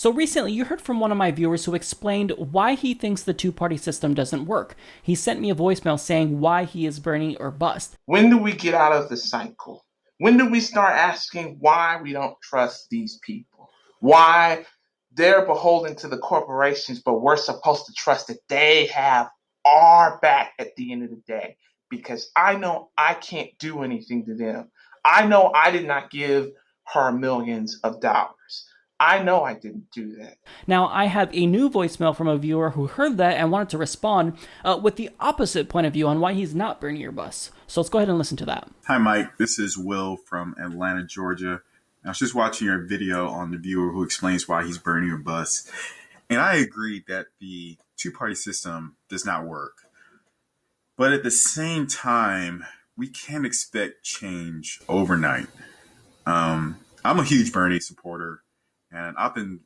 So recently, you heard from one of my viewers who explained why he thinks the two-party system doesn't work. He sent me a voicemail saying why he is Bernie or bust. When do we get out of the cycle? When do we start asking why we don't trust these people? Why they're beholden to the corporations, but we're supposed to trust that they have our back at the end of the day? Because I know I can't do anything to them. I know I did not give her millions of dollars. I know I didn't do that. Now, I have a new voicemail from a viewer who heard that and wanted to respond with the opposite point of view on why he's not Bernie or bust. So let's go ahead and listen to that. Hi, Mike. This is Will from Atlanta, Georgia. I was just watching your video on the viewer who explains why he's Bernie or bust. And I agree that the two-party system does not work. But at the same time, we can't expect change overnight. I'm a huge Bernie supporter. And I've been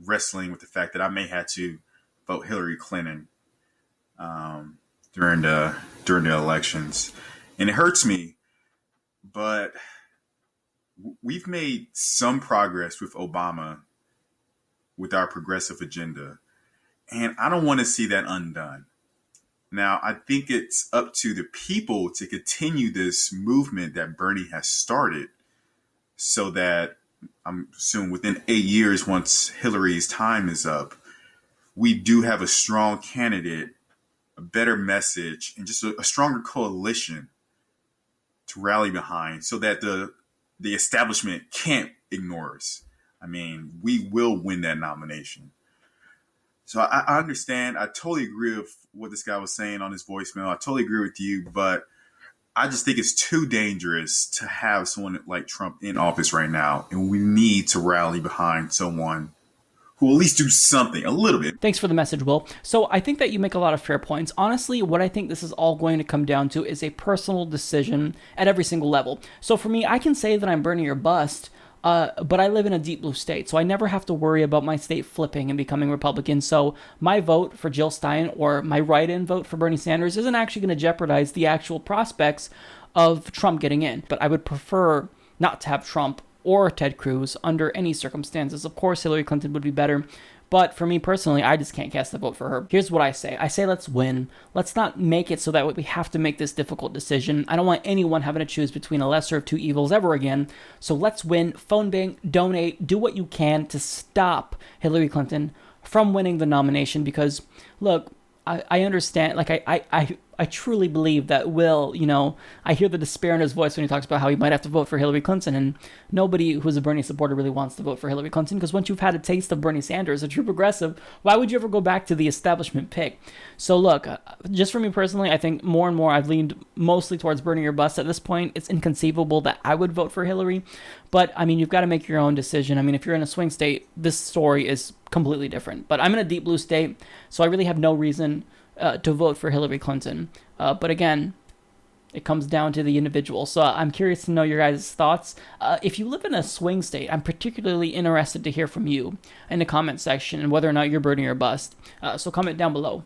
wrestling with the fact that I may have to vote Hillary Clinton during the elections, and it hurts me. But we've made some progress with Obama with our progressive agenda, and I don't want to see that undone. Now, I think it's up to the people to continue this movement that Bernie has started, so that I'm assuming within 8 years, once Hillary's time is up, we do have a strong candidate, a better message, and just a stronger coalition to rally behind so that the establishment can't ignore us. I mean, we will win that nomination. So I understand. I totally agree with what this guy was saying on his voicemail. I totally agree with you, but I just think it's too dangerous to have someone like Trump in office right now. And we need to rally behind someone who will at least do something, a little bit. Thanks for the message, Will. So I think that you make a lot of fair points. Honestly, what I think this is all going to come down to is a personal decision at every single level. So for me, I can say that I'm Bernie or bust, but I live in a deep blue state, so I never have to worry about my state flipping and becoming Republican. So my vote for Jill Stein or my write-in vote for Bernie Sanders isn't actually going to jeopardize the actual prospects of Trump getting in. But I would prefer not to have Trump or Ted Cruz under any circumstances. Of course, Hillary Clinton would be better. But for me personally, I just can't cast a vote for her. Here's what I say. I say let's win. Let's not make it so that we have to make this difficult decision. I don't want anyone having to choose between a lesser of two evils ever again. So let's win. Phone bank, donate, do what you can to stop Hillary Clinton from winning the nomination. Because, look, I understand, like, I truly believe that Will, I hear the despair in his voice when he talks about how he might have to vote for Hillary Clinton, and nobody who's a Bernie supporter really wants to vote for Hillary Clinton, because once you've had a taste of Bernie Sanders, a true progressive, why would you ever go back to the establishment pick? So look, just for me personally, I think more and more I've leaned mostly towards Bernie or bust. At this point, it's inconceivable that I would vote for Hillary, but I mean, you've got to make your own decision. I mean, if you're in a swing state, this story is completely different, but I'm in a deep blue state, so I really have no reason to vote for Hillary Clinton. But again, it comes down to the individual. So I'm curious to know your guys' thoughts. If you live in a swing state, I'm particularly interested to hear from you in the comment section and whether or not you're Bernie or bust. So comment down below.